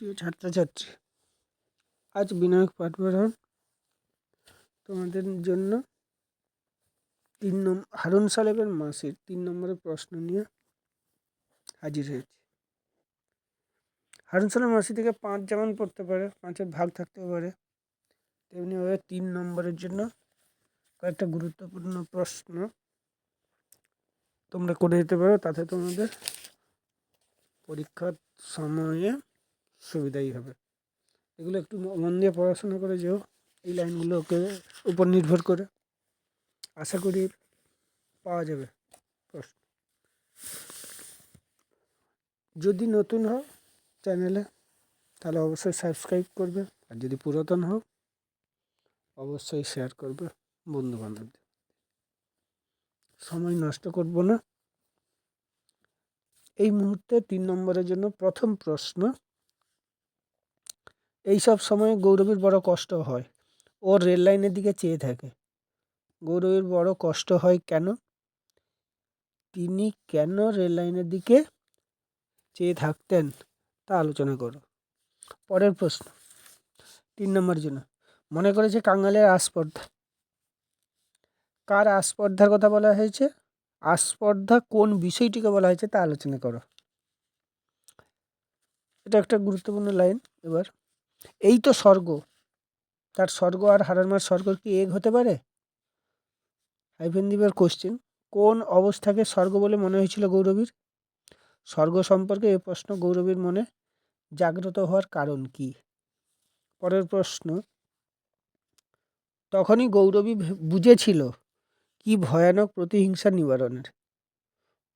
প্রিয় ছাত্রছাত্রী, আজ বিনায়ক পাঠপড়ার তোমাদের জন্য হারুন সাহেবের মাসির 3 নম্বরের প্রশ্ন নিয়ে হাজির হয়েছে। হারুন সাহেবের মাসি থেকে 5 যেমন পড়তে পারে, 5-এর ভাগ থাকতে পারে, তেমনিভাবে 3 নম্বরের জন্য কয়েকটা গুরুত্বপূর্ণ প্রশ্ন তোমরা করে দিতে পারো। তাতে তোমাদের পরীক্ষার সময়ে সুবিধাই হবে। এগুলো একটু মন দিয়ে পড়াশোনা করে যেও। এই লাইনগুলোকে উপর নির্ভর করে আশা করি পাওয়া যাবে প্রশ্ন। যদি নতুন হও চ্যানেলে, তাহলে অবশ্যই সাবস্ক্রাইব করবে, আর যদি পুরাতন হও অবশ্যই শেয়ার করবে বন্ধু বান্ধবদের। সময় নষ্ট করব না। এই মুহূর্তে 3 নম্বরের জন্য প্রথম প্রশ্ন। এইসব সময় গৌরবীর বড় কষ্ট হয়, ও রেল লাইনের দিকে চেয়ে থাকে। গৌরবীর বড় কষ্ট হয় কেন? তিনি কেন রেল লাইনের দিকে চেয়ে থাকতেন তা আলোচনা করো। পরের প্রশ্ন 3 নম্বরের জন্য। মনে করেছে কাঙালের আস্পর্ধা। কার আস্পর্ধার কথা বলা হয়েছে? আস্পর্ধা কোন বিষয়টিকে বলা হয়েছে তা আলোচনা করো। এটা একটা গুরুত্বপূর্ণ লাইন। এবার এই তো স্বর্গ, তার স্বর্গ আর হারানমার স্বর্গ কি এক হতে পারে? হাইফেন দ্বীপের কোশ্চেন। কোন অবস্থাকে স্বর্গ বলে মনে হয়েছিল গৌরবীর? স্বর্গ সম্পর্কে এই প্রশ্ন গৌরবীর মনে জাগ্রত হওয়ার কারণ কি? পরের প্রশ্ন। তখনই গৌরবী বুঝেছিল কি ভয়ানক প্রতিহিংসা নিবারণের।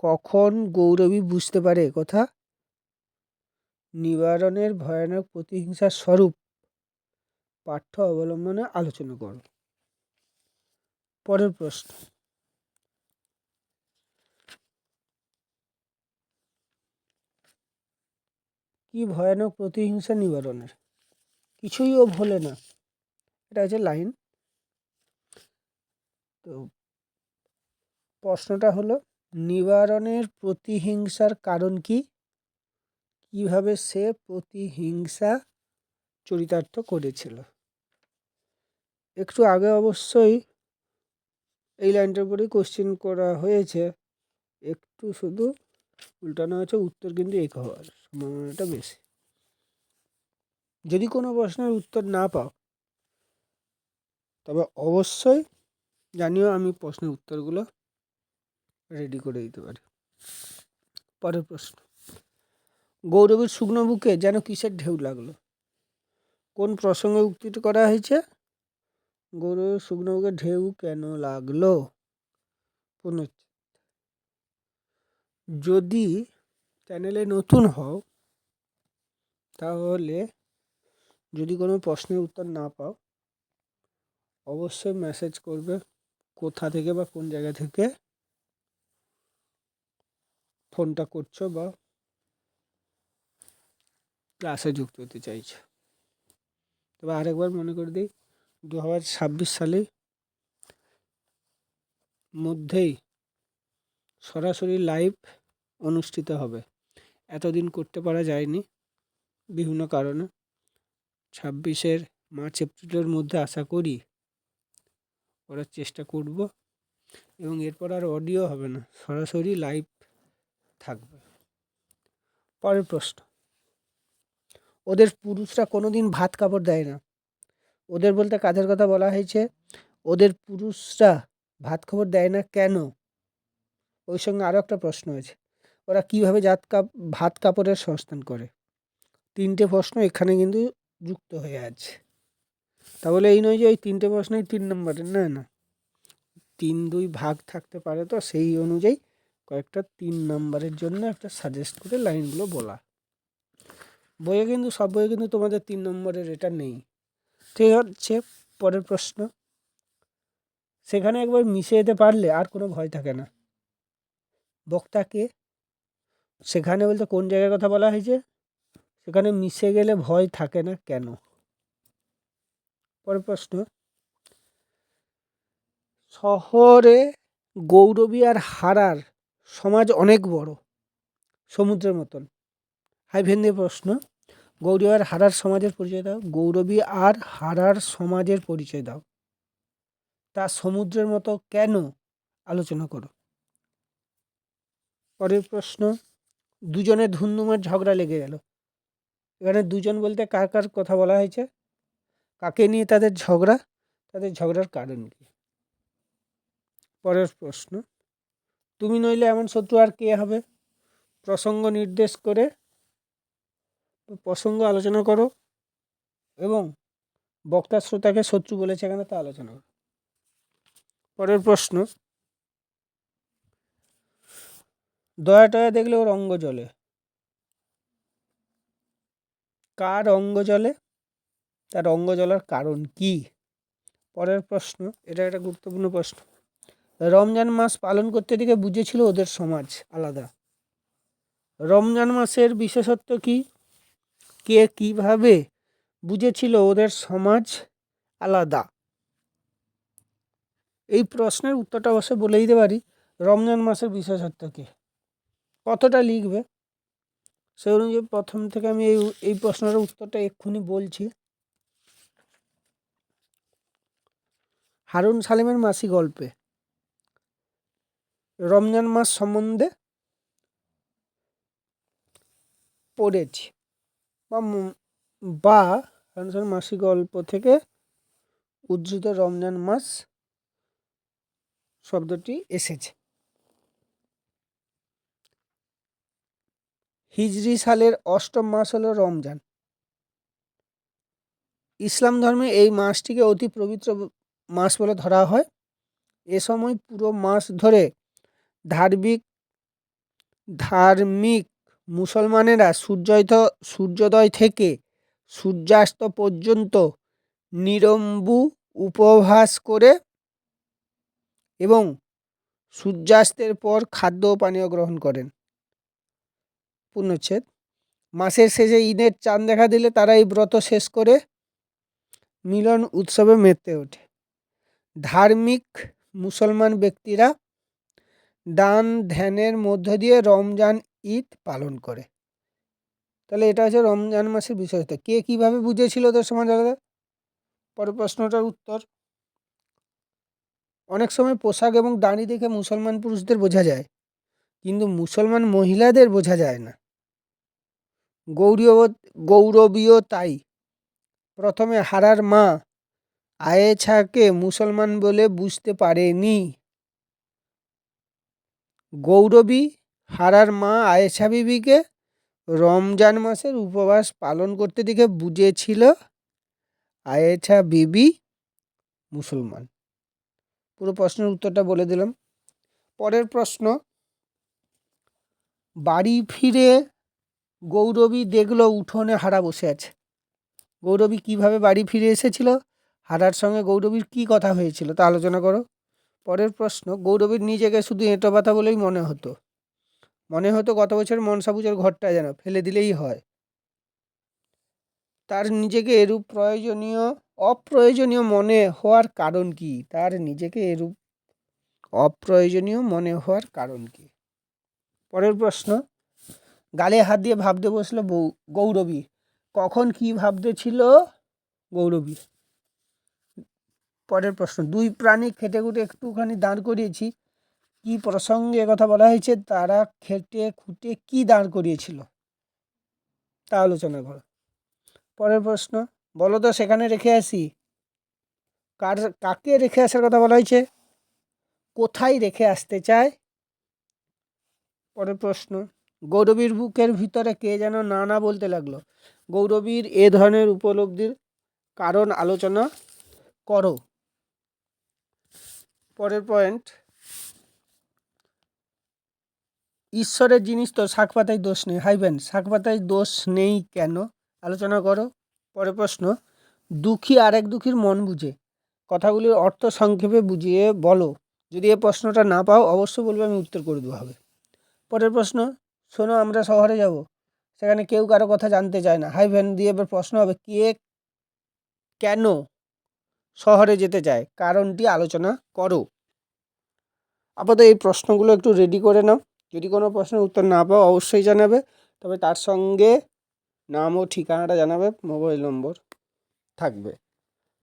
কখন গৌরবী বুঝতে পারে কথা? নিবারণের ভয়ানক প্রতিহিংসার স্বরূপ পাঠ্য অবলম্বনে আলোচনা করো। পরের প্রশ্ন। কি ভয়ানক প্রতিহিংসা নিবারণের? কিছুই ও ভোলে না, এটা হচ্ছে লাইন। তো প্রশ্নটা হলো নিবারণের প্রতিহিংসার কারণ কি, কিভাবে সে প্রতিহিংসা চরিতার্থ করেছিল। একটু আগে অবশ্যই এই লাইনটার উপরেই কোশ্চেন করা হয়েছে, একটু শুধু উল্টানো হয়েছে, উত্তর কিন্তু এক হওয়ার সম্ভাবনাটা বেশি। যদি কোনো প্রশ্নের উত্তর না পাও তবে অবশ্যই জানিও, আমি প্রশ্নের উত্তরগুলো রেডি করে দিতে পারি। পরের প্রশ্ন। গৌরবের শুকনো বুকে যেন কিসের ঢেউ লাগলো। কোন প্রসঙ্গে উক্তিটি করা হয়েছে? গৌরবের শুকনো বুকে ঢেউ কেন লাগলো? যদি চ্যানেলে নতুন হও তাহলে যদি কোনো প্রশ্নের উত্তর না পাও অবশ্যই মেসেজ করবে কোথা থেকে বা কোন জায়গা থেকে ফোনটা করছো বা ক্লাসে যুক্ত হতে চাইছো। তবে আরেকবার মনে করে দিই, 2026 সালে মধ্যেই সরাসরি লাইভ অনুষ্ঠিত হবে। এতদিন করতে পারা যায়নি বিভিন্ন কারণে। 26 মার্চ এপ্রিলের মধ্যে আশা করি করার চেষ্টা করব, এবং এরপর আর অডিও হবে না, সরাসরি লাইভ থাকবে। পরের প্রশ্ন। ওদের পুরুষরা কোনোদিন ভাত কাপড় দেয় না। ওদের বলতে কাদের কথা বলা হয়েছে? ওদের পুরুষরা ভাত কাপড় দেয় না কেন? ওই সঙ্গে আরও একটা প্রশ্ন আছে, ওরা কীভাবে ভাত কাপড়ের সংস্থান করে। 3টে প্রশ্ন এখানে কিন্তু যুক্ত হয়ে আছে। তাহলে এই নয় যে ওই 3টে প্রশ্নই 3 নম্বরের, না না, 3-2 ভাগ থাকতে পারে, তো সেই অনুযায়ী কয়েকটা 3 নম্বরের জন্য একটা সাজেস্ট করে লাইনগুলো বলা। বইয়ে কিন্তু সব বইয়ে কিন্তু তোমাদের 3 নম্বরের এটা নেই। ঠিক হচ্ছে। পরের প্রশ্ন। সেখানে একবার মিশে যেতে পারলে আর কোনো ভয় থাকে না। বক্তাকে সেখানে বলতে কোন জায়গার কথা বলা হয়েছে? সেখানে মিশে গেলে ভয় থাকে না কেন? পরের প্রশ্ন। শহরে গৌরবী আর হারার সমাজ অনেক বড়, সমুদ্রের মতন। হাইফেন দিয়ে প্রশ্ন। গৌরবী আর হারার সমাজের পরিচয় দাও। গৌরবী আর হারার সমাজের পরিচয় দাও। তা সমুদ্রের মতো কেন আলোচনা করো। পরের প্রশ্ন, দুজনের ধুমধুমের ঝগড়া লেগে গেল। এখানে দুজন বলতে কার কার কথা বলা হয়েছে, কাকে নিয়ে তাদের ঝগড়া, তাদের ঝগড়ার কারণ কি। পরের প্রশ্ন, তুমি নইলে এমন শত্রু আর কে হবে। প্রসঙ্গ নির্দেশ করে প্রসঙ্গ আলোচনা করো এবং বক্তা শ্রোতাকে শত্রু বলেছে এখানে তা আলোচনা করো। পরের প্রশ্ন, দয়া টয়া দেখলে ওর অঙ্গ জ্বলে। কার অঙ্গ জ্বলে, তার অঙ্গ জ্বলার কারণ কি। পরের প্রশ্ন, এটা একটা গুরুত্বপূর্ণ প্রশ্ন, রমজান মাস পালন করতে দিকে বুঝেছিল ওদের সমাজ আলাদা। রমজান মাসের বিশেষত্ব কি, কে কিভাবে বুঝেছিল ওদের সমাজ আলাদা। এই প্রশ্নের উত্তরটা অবশ্য বলে দিতে পারি, রমজান মাসের বিশেষত্ব কি। কতটা লিখবে সে অনুযায়ী প্রথম থেকে আমি এই প্রশ্নের উত্তরটা এক্ষুনি বলছি। হারুন সালিমের মাসি গল্পে রমজান মাস সম্বন্ধে পড়েছি বা হারুন সালিমের মাসি গল্প থেকে উদ্ধৃত রমজান মাস শব্দটি এসেছে। হিজরি সালের অষ্টম মাস হলো রমজান। ইসলাম ধর্মে এই মাসটিকে অতি পবিত্র মাস বলে ধরা হয়। এ সময় পুরো মাস ধরে ধার্মিক মুসলমানেরা সূর্যোদয় থেকে সূর্যাস্ত পর্যন্ত নিরম্বু উপবাস করে এবং সূর্যাস্তের পর খাদ্য ও পানীয় গ্রহণ করেন। পূর্ণচ্ছেদ, মাসের শেষে ঈদের চাঁদ দেখা দিলে তারা এই ব্রত শেষ করে মিলন উৎসবে মেতে ওঠে। ধার্মিক মুসলমান ব্যক্তিরা দান ধ্যানের মধ্য দিয়ে রমজান ঈদ পালন করে। তাহলে এটা হচ্ছে রমজান মাসের বিশেষত্ব। কে কিভাবে বুঝেছিল ওদের সমাজ আলাদা। পরের প্রশ্নটার উত্তর, অনেক সময় পোশাক এবং দাড়ি দেখে মুসলমান পুরুষদের বোঝা যায়, কিন্তু মুসলমান মহিলাদের বোঝা যায় না। গৌরবীও তাই। প্রথমে হারার মা আয়েছাকে মুসলমান বলে বুঝতে পারেনি। গৌরবী হারার মা আয়েশা বিবিকে রমজান মাসের উপবাস পালন করতে দেখে বুঝেছিল আয়েশা বিবি মুসলমান। পুরো প্রশ্নের উত্তরটা বলে দিলাম। পরের প্রশ্ন, বাড়ি ফিরে গৌরবী দেখলো উঠোনে হারা বসে আছে। গৌরবী কিভাবে বাড়ি ফিরে এসেছিল, হারার সঙ্গে গৌরবীর কি কথা হয়েছিল তা আলোচনা করো। পরের প্রশ্ন, গৌরবীর নিজেকে শুধু এঁটো পাতা বলেই মনে হতো গত বছর মনসা পুজোর ঘরটা যেন ফেলে দিলেই হয়। তার নিজেকে এরূপ অপ্রয়োজনীয় মনে হওয়ার কারণ কি। তার নিজেকে এরূপ অপ্রয়োজনীয় মনে হওয়ার কারণ কি। পরের প্রশ্ন, গালে হাত দিয়ে ভাবতে বসলো গৌরবী। কখন কি ভাবতে ছিল গৌরবী। পরের প্রশ্ন, দুই প্রাণী খেটে খুঁটে একটুখানি দাঁড় করিয়েছি, কি প্রসঙ্গে কথা বলা হয়েছে, তারা খেটে খুঁটে কি দাঁড় করিয়েছিল তা আলোচনা করো। পরের প্রশ্ন, বলো তো সেখানে রেখে আসি, কাকে রেখে আসার কথা বলা হয়েছে, কোথায় রেখে আসতে চায়। পরের প্রশ্ন, গৌরবীর বুকের ভিতরে কে যেন না না বলতে লাগলো। গৌরবীর এ ধরনের উপলব্ধির কারণ আলোচনা করো। পরের পয়েন্ট, ঈশ্বরের জিনিস তো শাক পাতায় দোষ নেই, হাইবেন শাক পাতায় দোষ নেই কেন আলোচনা করো। পরের প্রশ্ন, দুঃখী আরেক দুঃখীর মন বুঝে, কথাগুলির অর্থ সংক্ষেপে বুঝিয়ে বলো। যদি এই প্রশ্নটা না পাও অবশ্যই বলবে, আমি উত্তর করে দেবো হবে। পরের প্রশ্ন, শোনো আমরা শহরে যাব, সেখানে কেউ কারো কথা জানতে চায় না, হাইভেন দিয়ে এবার প্রশ্ন হবে, কে কেন শহরে যেতে চায়, কারণটি আলোচনা করো। আপাতত এই প্রশ্নগুলো একটু রেডি করে নাও। যদি কোনো প্রশ্নের উত্তর না পাও অবশ্যই জানাবে, তবে তার সঙ্গে নাম ও ঠিকানাটা জানাবে, মোবাইল নম্বর থাকবে।